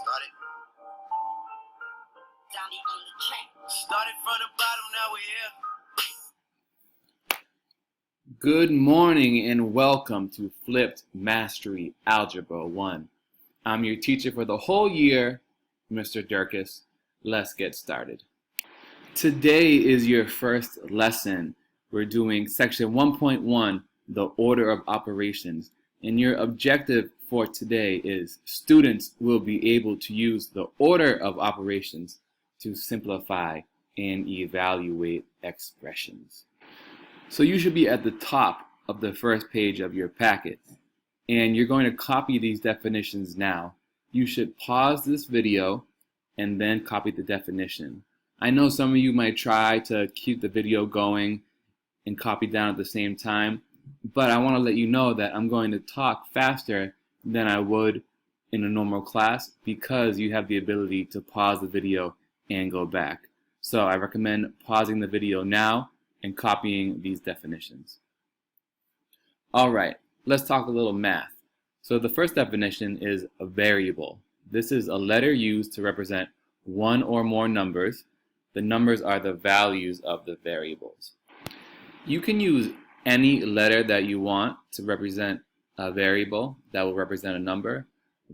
Started. Johnny on the track. Started from the bottom, now we're here. Good morning and welcome to Flipped Mastery Algebra 1. I'm your teacher for the whole year, Mr. Durkis. Let's get started. Today is your first lesson. We're doing section 1.1, the order of operations. And your objective for today is students will be able to use the order of operations to simplify and evaluate expressions. So you should be at the top of the first page of your packet, and you're going to copy these definitions now. You should pause this video and then copy the definition. I know some of you might try to keep the video going and copy down at the same time, but I want to let you know that I'm going to talk faster than I would in a normal class because you have the ability to pause the video and go back. So I recommend pausing the video now and copying these definitions. Alright, let's talk a little math. So the first definition is a variable. This is a letter used to represent one or more numbers. The numbers are the values of the variables. You can use any letter that you want to represent a variable that will represent a number,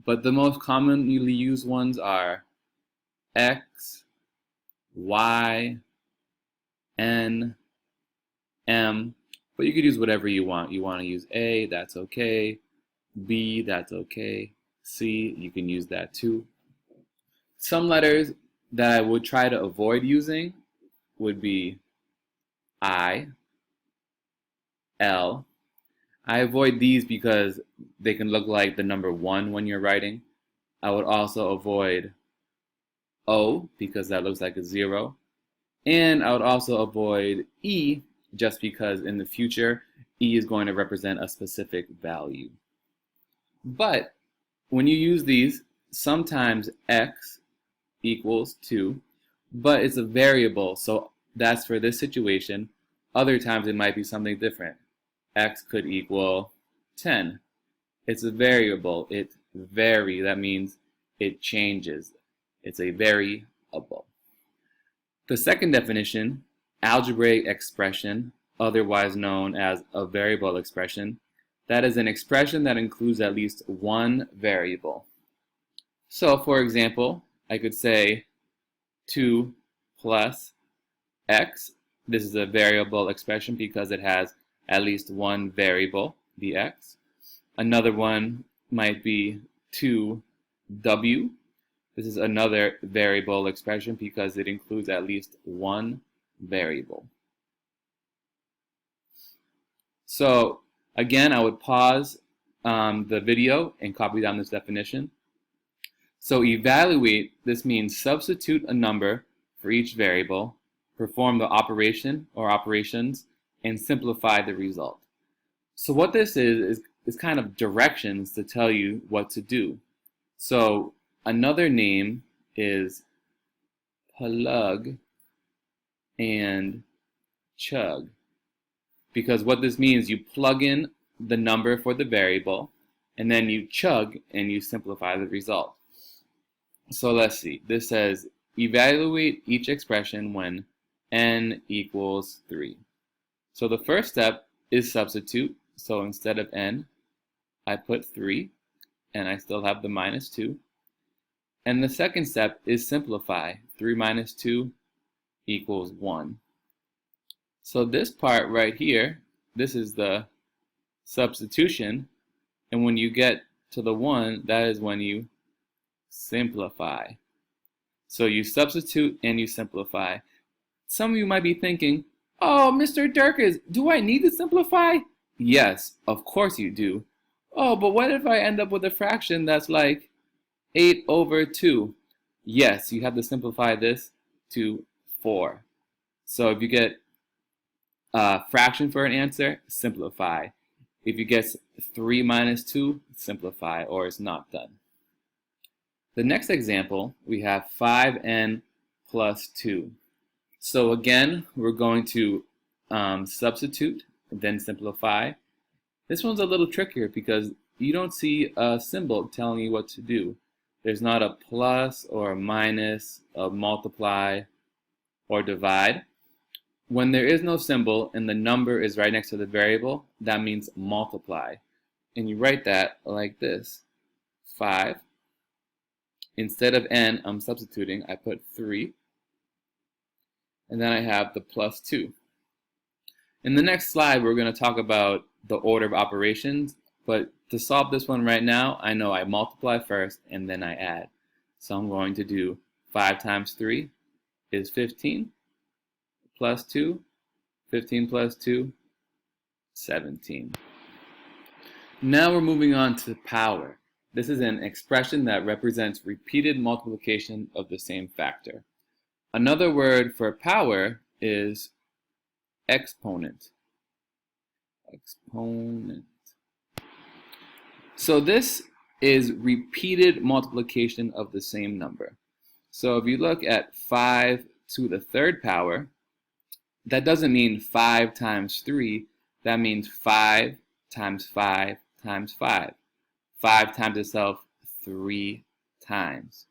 but the most commonly used ones are X, Y, N, M, but you could use whatever you want. You want to use A, that's okay. B, that's okay. C, you can use that too. Some letters that I would try to avoid using would be I, L. I avoid these because they can look like the number 1 when you're writing. I would also avoid O because that looks like a 0. And I would also avoid E just because in the future E is going to represent a specific value. But when you use these, sometimes X equals 2, but it's a variable, so that's for this situation. Other times it might be something different. X could equal 10. It's a variable. It varies. That means it changes. It's a variable. The second definition, algebraic expression, otherwise known as a variable expression, that is an expression that includes at least one variable. So, for example, I could say 2 plus x. This is a variable expression because it has at least one variable, the x. Another one might be 2w. This is another variable expression because it includes at least one variable. So again, I would pause the video and copy down this definition. So evaluate, this means substitute a number for each variable, perform the operation or operations, and simplify the result. So what this is kind of directions to tell you what to do. So another name is plug and chug, because what this means, you plug in the number for the variable and then you chug and you simplify the result. So let's see, this says evaluate each expression when n equals 3. So the first step is substitute. So instead of n, I put 3, and I still have the minus 2. And the second step is simplify. 3 minus 2 equals 1. So this part right here, this is the substitution. And when you get to the 1, that is when you simplify. So you substitute and you simplify. Some of you might be thinking, oh, Mr. Durkis, do I need to simplify? Yes, of course you do. Oh, but what if I end up with a fraction that's like 8 over 2? Yes, you have to simplify this to 4. So if you get a fraction for an answer, simplify. If you get 3 minus 2, simplify, or it's not done. The next example, we have 5n plus 2. So again, we're going to substitute, then simplify. This one's a little trickier because you don't see a symbol telling you what to do. There's not a plus or a minus, a multiply or divide. When there is no symbol and the number is right next to the variable, that means multiply. And you write that like this: 5. Instead of n, I'm substituting. I put 3. And then I have the plus 2. In the next slide, we're going to talk about the order of operations. But to solve this one right now, I know I multiply first and then I add. So I'm going to do 5 times 3 is 15. Plus 2, 15 plus 2, 17. Now we're moving on to power. This is an expression that represents repeated multiplication of the same factor. Another word for power is exponent. Exponent. So this is repeated multiplication of the same number. So if you look at 5 to the third power, that doesn't mean 5 times 3. That means 5 times 5 times 5. 5 times itself 3 times.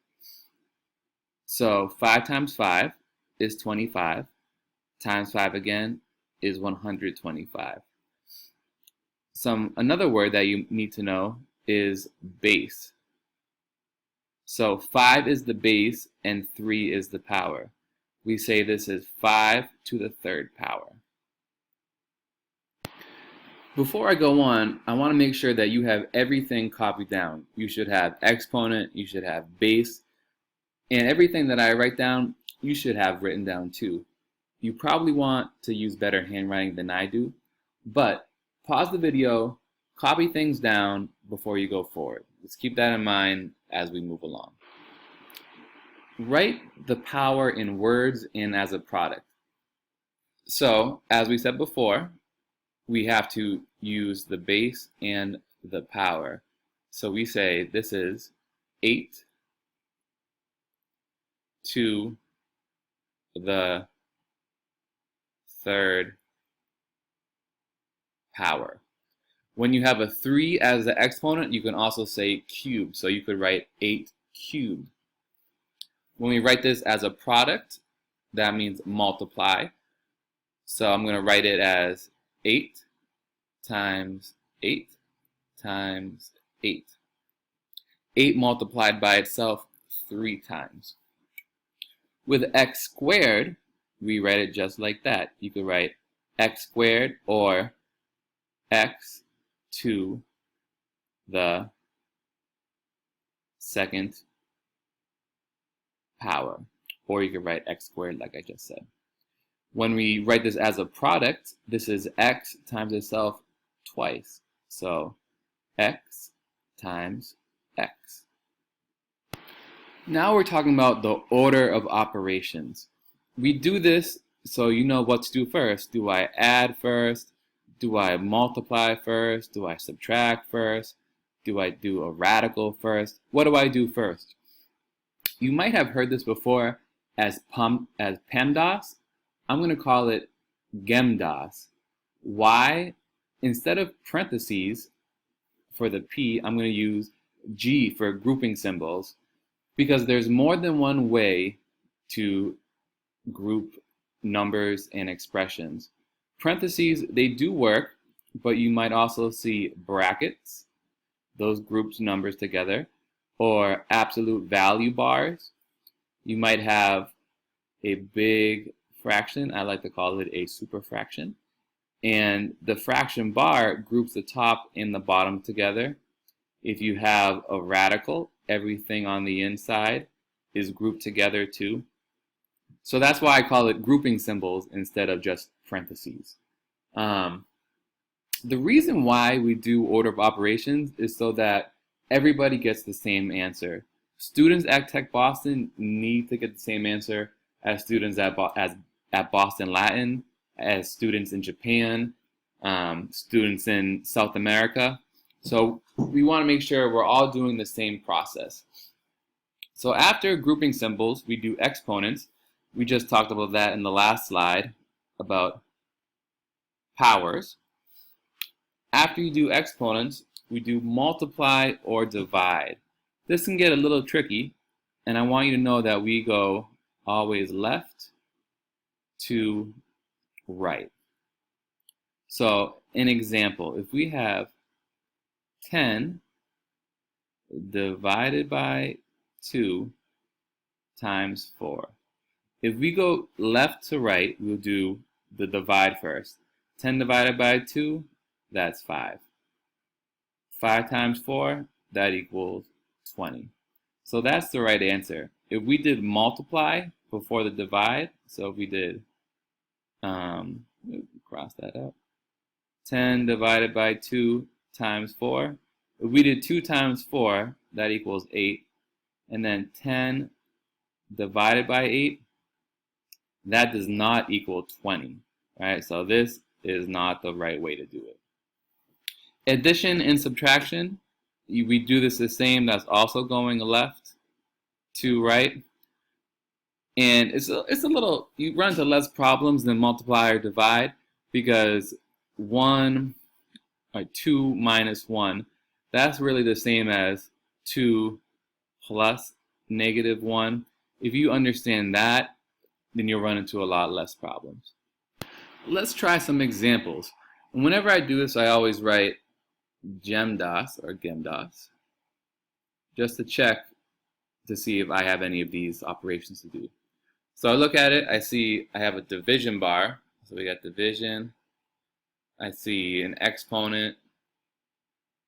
So 5 times 5 is 25. Times 5 again is 125. Another word that you need to know is base. So 5 is the base and 3 is the power. We say this is 5 to the third power. Before I go on, I want to make sure that you have everything copied down. You should have exponent, you should have base, and everything that I write down, you should have written down too. You probably want to use better handwriting than I do, but pause the video, copy things down before you go forward. Let's keep that in mind as we move along. Write the power in words and as a product. So, as we said before, we have to use the base and the power. So we say this is 8 to the third power. When you have a 3 as the exponent, you can also say cubed. So you could write 8 cubed. When we write this as a product, that means multiply. So I'm going to write it as 8 times 8 times 8. 8 multiplied by itself 3 times. With x squared, we write it just like that. You could write x squared or x to the second power. Or you could write x squared like I just said. When we write this as a product, this is x times itself twice. So x times x. Now we're talking about the order of operations. We do this so you know what to do first. Do I add first? Do I multiply first? Do I subtract first? Do I do a radical first? What do I do first? You might have heard this before as PEMDAS. I'm going to call it GEMDAS. Why? Instead of parentheses for the P, I'm going to use G for grouping symbols, because there's more than one way to group numbers and expressions. Parentheses, they do work, but you might also see brackets. Those groups numbers together. Or absolute value bars. You might have a big fraction. I like to call it a superfraction. And the fraction bar groups the top and the bottom together. If you have a radical, everything on the inside is grouped together too. So that's why I call it grouping symbols instead of just parentheses. The reason why we do order of operations is so that everybody gets the same answer. Students at Tech Boston need to get the same answer as students at Boston Latin, as students in Japan, students in South America. So we want to make sure we're all doing the same process. So after grouping symbols, we do exponents. We just talked about that in the last slide about powers. After you do exponents, we do multiply or divide. This can get a little tricky, and I want you to know that we go always left to right. So, an example, if we have 10 divided by 2 times 4. If we go left to right, we'll do the divide first. 10 divided by 2, that's 5. 5 times 4, that equals 20. So that's the right answer. If we did multiply before the divide, so if we did, cross that out, 10 divided by 2 times 4. If we did 2 times 4, that equals 8. And then 10 divided by 8, that does not equal 20. Right? So this is not the right way to do it. Addition and subtraction, we do this the same. That's also going left to right. And it's a little, you run into less problems than multiply or divide, because 2 minus 1, that's really the same as 2 plus -1. If you understand that, then you'll run into a lot less problems. Let's try some examples. And whenever I do this, I always write GEMDAS or GEMDAS just to check to see if I have any of these operations to do. So I look at it, I see I have a division bar. So we got division. I see an exponent.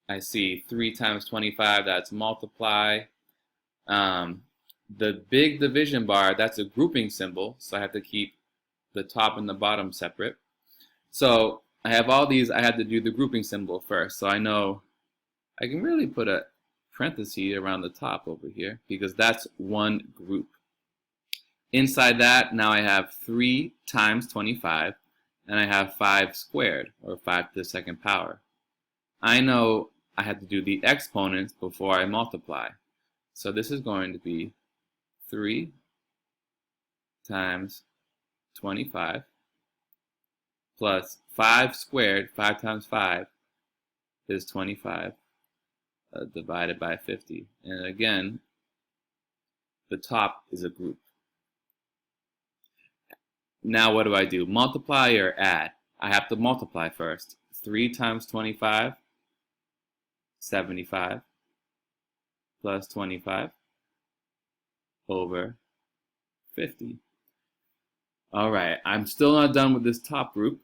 I see 3 times 25, that's multiply. The big division bar, that's a grouping symbol, so I have to keep the top and the bottom separate. So I have all these, I have to do the grouping symbol first. So I know I can really put a parenthesis around the top over here, because that's one group. Inside that, now I have 3 times 25, and I have 5 squared, or 5 to the second power. I know I have to do the exponents before I multiply. So this is going to be 3 times 25 plus 5 squared, 5 times 5 is 25, divided by 50. And again, the top is a group. Now what do I do? Multiply or add? I have to multiply first. 3 times 25, 75, plus 25 over 50. All right, I'm still not done with this top group.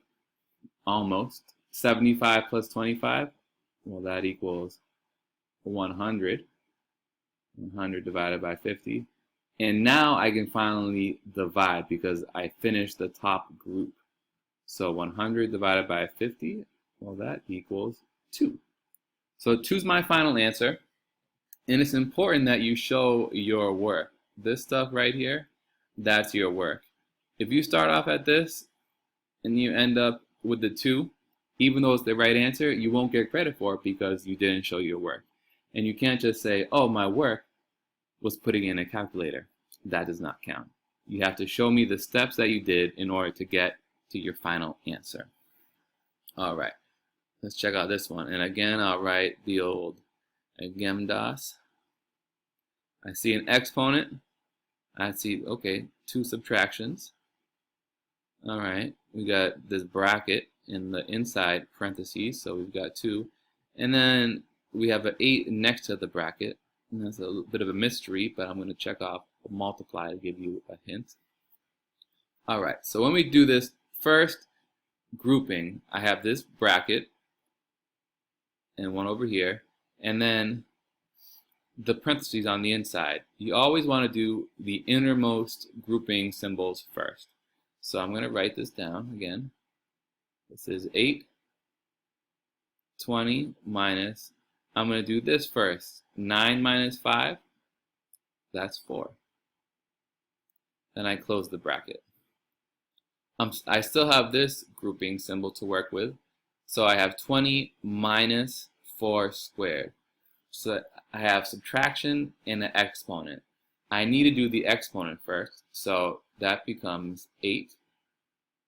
Almost. 75 plus 25, well, that equals 100. 100 divided by 50. And now I can finally divide because I finished the top group. So 100 divided by 50, well, that equals 2. So 2 is my final answer. And it's important that you show your work. This stuff right here, that's your work. If you start off at this and you end up with the 2, even though it's the right answer, you won't get credit for it because you didn't show your work. And you can't just say, oh, my work was putting in a calculator. That does not count. You have to show me the steps that you did in order to get to your final answer. All right, let's check out this one. And again, I'll write the old GEMDAS. I see an exponent. I see, okay, 2 subtractions. All right, we got this bracket in the inside parentheses, so we've got 2. And then we have an 8 next to the bracket. And that's a bit of a mystery, but I'm going to check off multiply to give you a hint. All right, so when we do this first grouping, I have this bracket and one over here, and then the parentheses on the inside. You always want to do the innermost grouping symbols first. So I'm going to write this down again. This is 8, 20 minus, I'm going to do this first. 9 minus 5, that's 4. Then I close the bracket. I still have this grouping symbol to work with. So I have 20 minus 4 squared. So I have subtraction and an exponent. I need to do the exponent first. So that becomes 8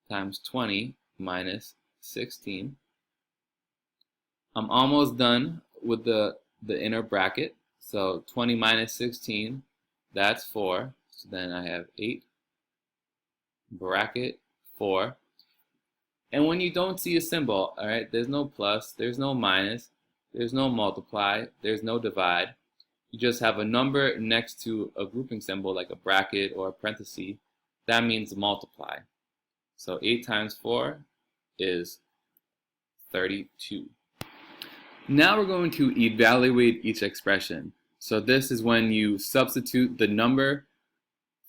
times 20 minus 16. I'm almost done with the inner bracket. So 20 minus 16, that's 4. So then I have 8, bracket 4. And when you don't see a symbol, all right, there's no plus, there's no minus, there's no multiply, there's no divide. You just have a number next to a grouping symbol like a bracket or a parenthesis. That means multiply. So 8 times 4 is 32. Now we're going to evaluate each expression. So this is when you substitute the number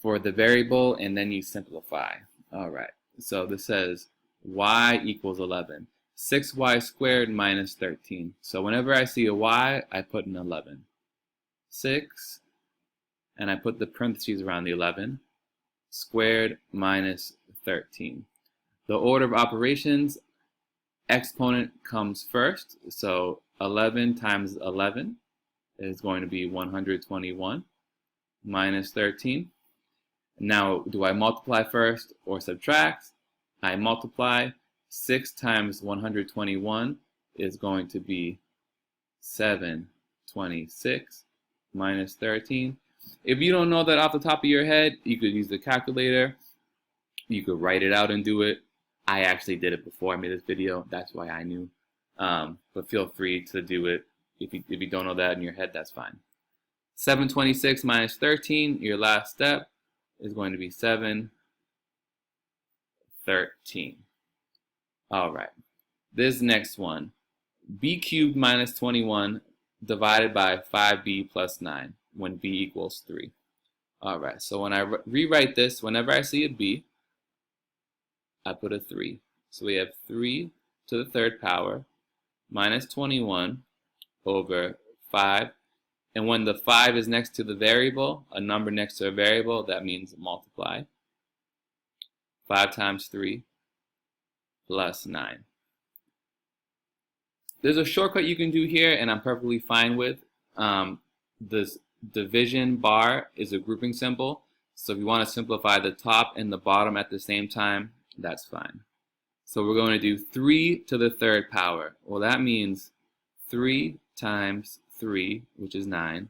for the variable and then you simplify. All right, so this says y equals 11. 6y squared minus 13. So whenever I see a y, I put an 11. 6, and I put the parentheses around the 11, squared minus 13. The order of operations, exponent comes first, so 11 times 11 is going to be 121 minus 13. Now, do I multiply first or subtract? I multiply. 6 times 121 is going to be 726 minus 13. If you don't know that off the top of your head, you could use the calculator. You could write it out and do it. I actually did it before I made this video. That's why I knew. But feel free to do it. If you don't know that in your head, that's fine. 726 minus 13, your last step, is going to be 713. All right. This next one, b cubed minus 21 divided by 5b plus 9 when b equals 3. All right, so when I rewrite this, whenever I see a b, I put a 3. So we have 3 to the third power minus 21 over 5. And when the 5 is next to the variable, a number next to a variable, that means multiply. 5 times 3 plus 9. There's a shortcut you can do here, and I'm perfectly fine with. This division bar is a grouping symbol. So if you want to simplify the top and the bottom at the same time, that's fine. So we're going to do 3 to the third power. Well, that means 3 times 3, which is 9,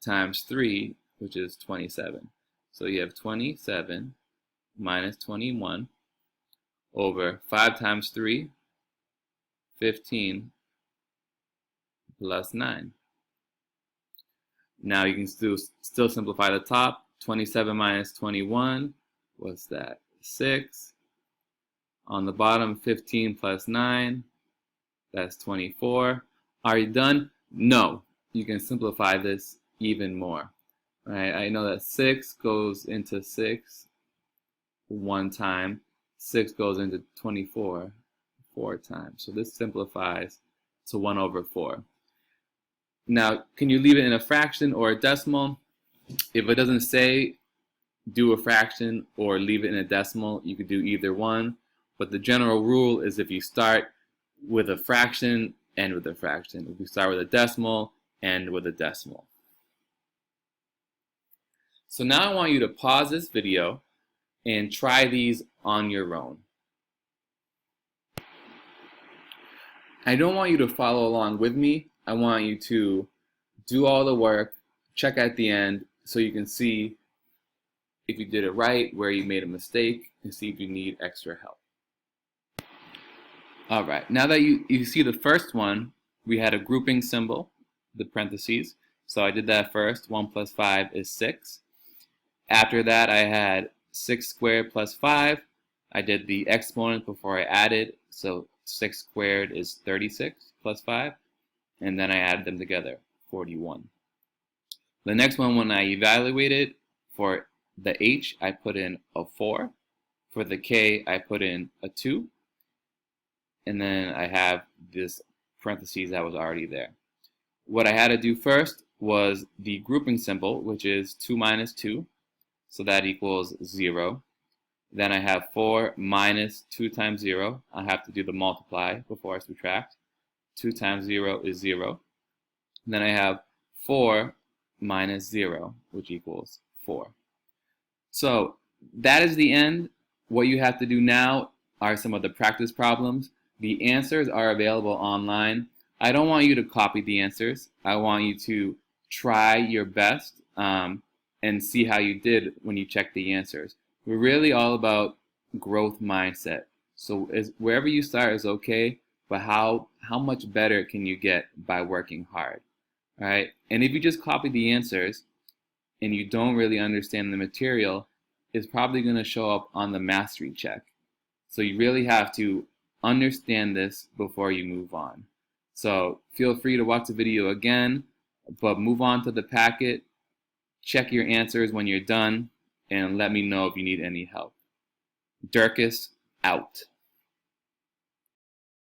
times 3, which is 27. So you have 27 minus 21 over 5 times 3, 15 plus 9. Now you can still simplify the top. 27 minus 21, what's that? 6. On the bottom, 15 plus 9, that's 24. Are you done? No. You can simplify this even more. Right? I know that 6 goes into 6 one time. 6 goes into 24 4 times. So this simplifies to 1 over 4. Now, can you leave it in a fraction or a decimal? If it doesn't say do a fraction or leave it in a decimal, you could do either one. But the general rule is if you start with a fraction, end with a fraction. If you start with a decimal, end with a decimal. So now I want you to pause this video and try these on your own. I don't want you to follow along with me. I want you to do all the work, check at the end so you can see if you did it right, where you made a mistake, and see if you need extra help. All right, now that you see the first one, we had a grouping symbol, the parentheses. So I did that first. 1 plus 5 is 6. After that, I had 6 squared plus 5. I did the exponent before I added. So 6 squared is 36 plus 5. And then I added them together, 41. The next one, when I evaluated, for the h, I put in a 4. For the k, I put in a 2. And then I have this parentheses that was already there. What I had to do first was the grouping symbol, which is 2 minus 2. So that equals 0. Then I have 4 minus 2 times 0. I have to do the multiply before I subtract. 2 times 0 is 0. Then I have 4 minus 0, which equals 4. So that is the end. What you have to do now are some of the practice problems. The answers are available online. I don't want you to copy the answers. I want you to try your best and see how you did when you check the answers. We're really all about growth mindset. So wherever you start is okay, but how much better can you get by working hard? All right. And if you just copy the answers and you don't really understand the material, it's probably going to show up on the mastery check. So you really have to understand this before you move on. So feel free to watch the video again, but move on to the packet, check your answers when you're done, and let me know if you need any help. Dirkus out.